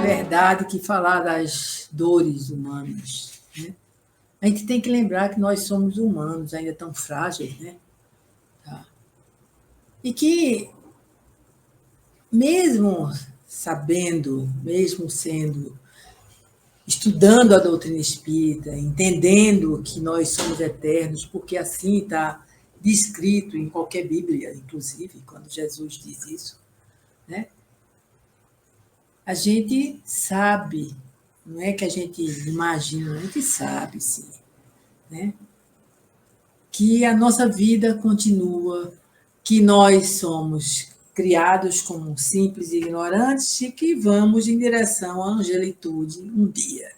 Verdade que falar das dores humanas, né? A gente tem que lembrar que nós somos humanos, ainda tão frágeis, né? Tá? E que, mesmo sabendo, mesmo estudando a doutrina espírita, entendendo que nós somos eternos, porque assim está descrito em qualquer Bíblia, inclusive, quando Jesus diz isso, né? A gente sabe, não é que a gente imagina, a gente sabe, sim, né? Que a nossa vida continua, que nós somos criados como simples e ignorantes e que vamos em direção à angelitude um dia.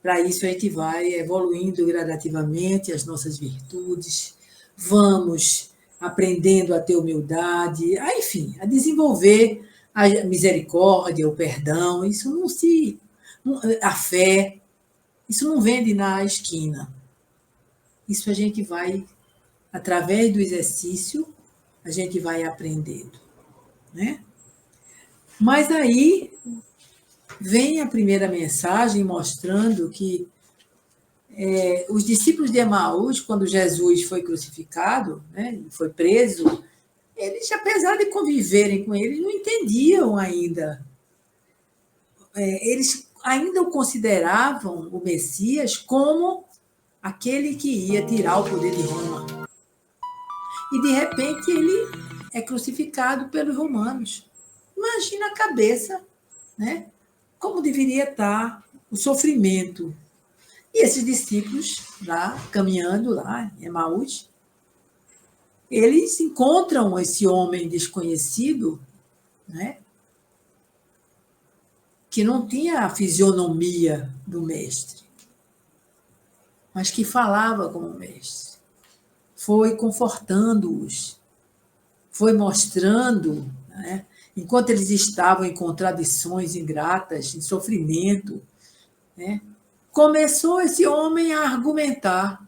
Para isso, a gente vai evoluindo gradativamente as nossas virtudes, vamos aprendendo a ter humildade, enfim, a desenvolver a misericórdia, o perdão. Isso a fé, isso não vende na esquina. Isso a gente vai, através do exercício, a gente vai aprendendo, né? Mas aí vem a primeira mensagem mostrando que os discípulos de Emaús, quando Jesus foi crucificado, né, foi preso, eles, apesar de conviverem com ele, não entendiam ainda. Eles ainda o consideravam, o Messias, como aquele que ia tirar o poder de Roma. E, de repente, ele é crucificado pelos romanos. Imagina a cabeça, né? Como deveria estar o sofrimento. E esses discípulos, lá, caminhando lá em Emaús, eles encontram esse homem desconhecido, né? Que não tinha a fisionomia do mestre, mas que falava como mestre. Foi confortando-os, foi mostrando, né? Enquanto eles estavam em contradições ingratas, em sofrimento, né? Começou esse homem a argumentar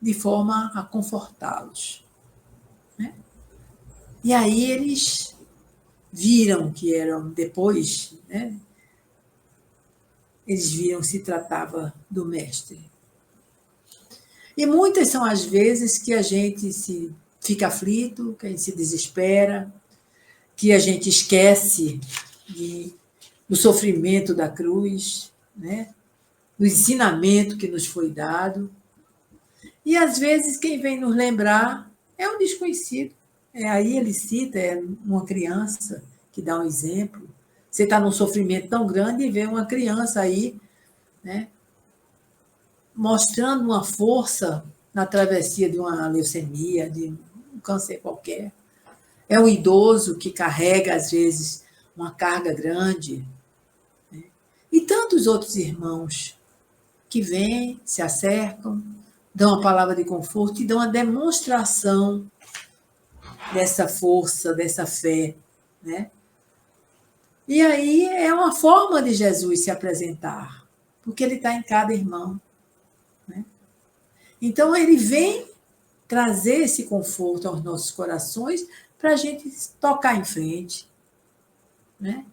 de forma a confortá-los, né? E aí eles viram que eram, depois, né? Eles viram que se tratava do mestre. E muitas são as vezes que a gente fica aflito, que a gente se desespera, que a gente esquece do sofrimento da cruz, né? Do ensinamento que nos foi dado. E, às vezes, quem vem nos lembrar é um desconhecido. Aí ele cita uma criança que dá um exemplo. Você está num sofrimento tão grande e vê uma criança aí, né, mostrando uma força na travessia de uma leucemia, de um câncer qualquer. É o idoso que carrega, às vezes, uma carga grande. Né? E tantos outros irmãos que vêm, se acercam, dão uma palavra de conforto e dão uma demonstração dessa força, dessa fé, né? E aí é uma forma de Jesus se apresentar, porque ele está em cada irmão, né? Então, ele vem trazer esse conforto aos nossos corações para a gente tocar em frente, né?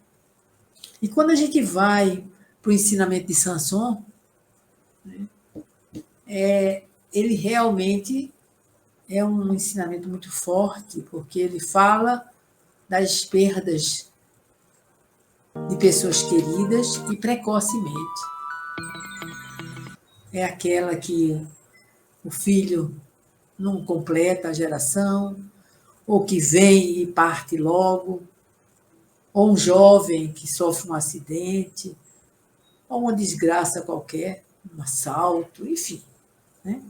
E quando a gente vai para o ensinamento de Sanson, né, ele realmente é um ensinamento muito forte, porque ele fala das perdas de pessoas queridas e precocemente. É aquela que o filho não completa a geração, ou que vem e parte logo, ou um jovem que sofre um acidente, ou uma desgraça qualquer, um assalto, enfim, né?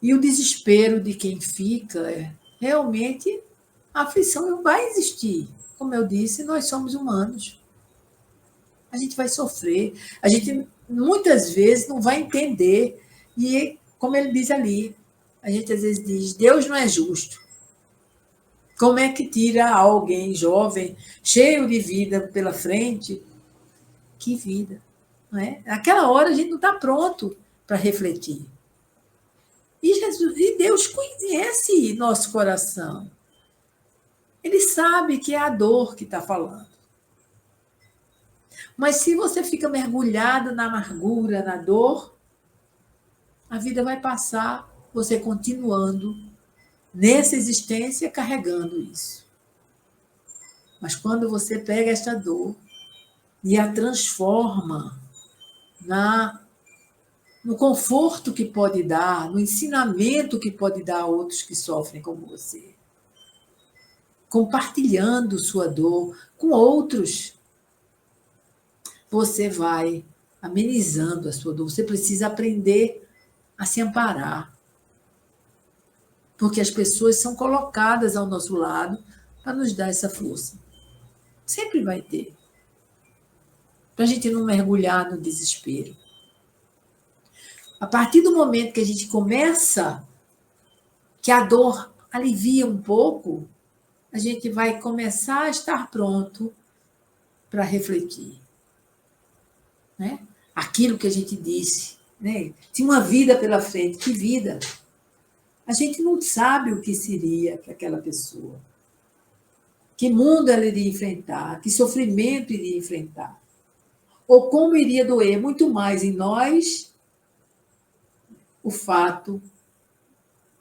E o desespero de quem fica, realmente a aflição vai existir. Como eu disse, nós somos humanos. A gente vai sofrer, a gente muitas vezes não vai entender. E, como ele diz ali, a gente às vezes diz, Deus não é justo. Como é que tira alguém jovem, cheio de vida pela frente? Que vida, não é? Naquela hora a gente não está pronto para refletir. E e Deus conhece nosso coração. Ele sabe que é a dor que está falando. Mas se você fica mergulhado na amargura, na dor, a vida vai passar, você continuando nessa existência carregando isso. Mas quando você pega esta dor e a transforma no conforto que pode dar, no ensinamento que pode dar a outros que sofrem como você, compartilhando sua dor com outros, você vai amenizando a sua dor. Você precisa aprender a se amparar. Porque as pessoas são colocadas ao nosso lado para nos dar essa força. Sempre vai ter. Para a gente não mergulhar no desespero. A partir do momento que a gente começa, que a dor alivia um pouco, a gente vai começar a estar pronto para refletir. Né? Aquilo que a gente disse. Né? Tinha uma vida pela frente. Que vida? A gente não sabe o que seria aquela pessoa. Que mundo ela iria enfrentar, que sofrimento iria enfrentar. Ou como iria doer muito mais em nós o fato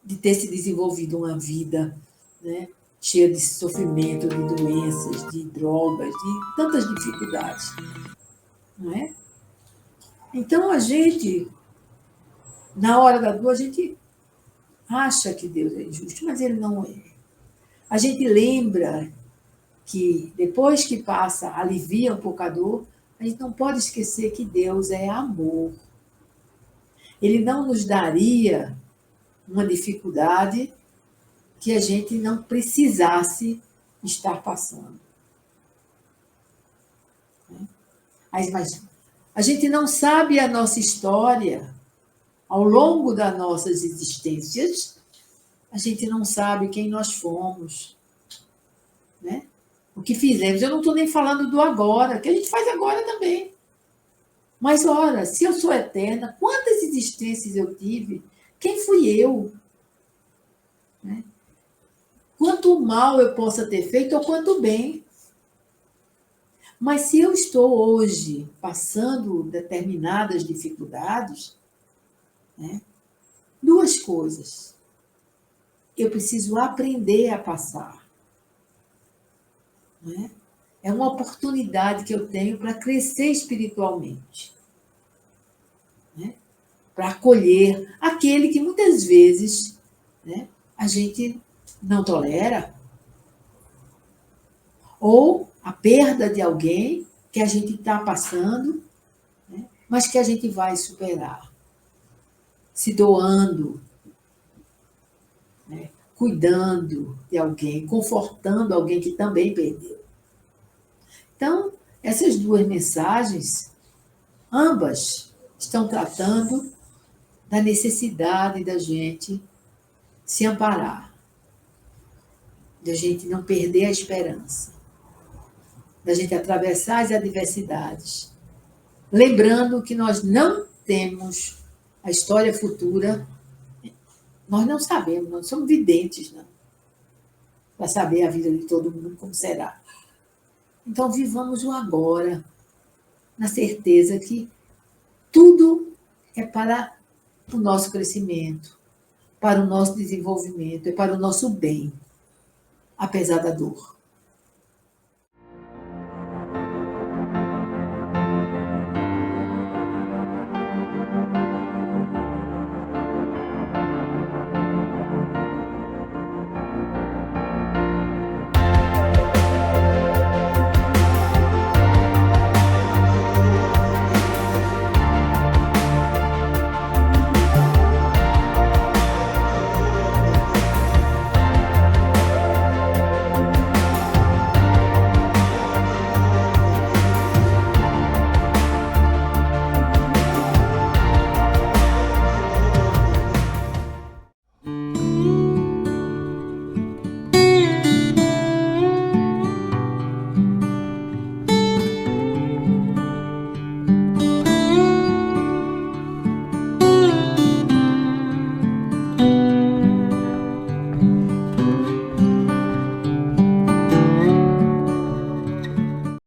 de ter se desenvolvido uma vida, né, cheia de sofrimento, de doenças, de drogas, de tantas dificuldades. Não é? Então, a gente, na hora da dor, a gente acha que Deus é injusto, mas Ele não é. A gente lembra que depois que passa, alivia um pouco a dor, a gente não pode esquecer que Deus é amor. Ele não nos daria uma dificuldade que a gente não precisasse estar passando. Mas a gente não sabe a nossa história ao longo das nossas existências, a gente não sabe quem nós fomos, né? O que fizemos. Eu não estou nem falando do agora, que a gente faz agora também. Mas, ora, se eu sou eterna, quantas existências eu tive? Quem fui eu? Né? Quanto mal eu possa ter feito ou quanto bem. Mas se eu estou hoje passando determinadas dificuldades, né? Duas coisas. Eu preciso aprender a passar. Né? É uma oportunidade que eu tenho para crescer espiritualmente. Né? Para acolher aquele que muitas vezes, né, a gente não tolera. Ou a perda de alguém que a gente está passando, né, mas que a gente vai superar. Se doando, né, cuidando de alguém, confortando alguém que também perdeu. Então, essas duas mensagens, ambas estão tratando da necessidade da gente se amparar, da gente não perder a esperança, da gente atravessar as adversidades, lembrando que nós não temos a história futura, nós não sabemos, nós somos videntes, não, para saber a vida de todo mundo como será. Então, vivamos o agora, na certeza que tudo é para o nosso crescimento, para o nosso desenvolvimento, é para o nosso bem, apesar da dor.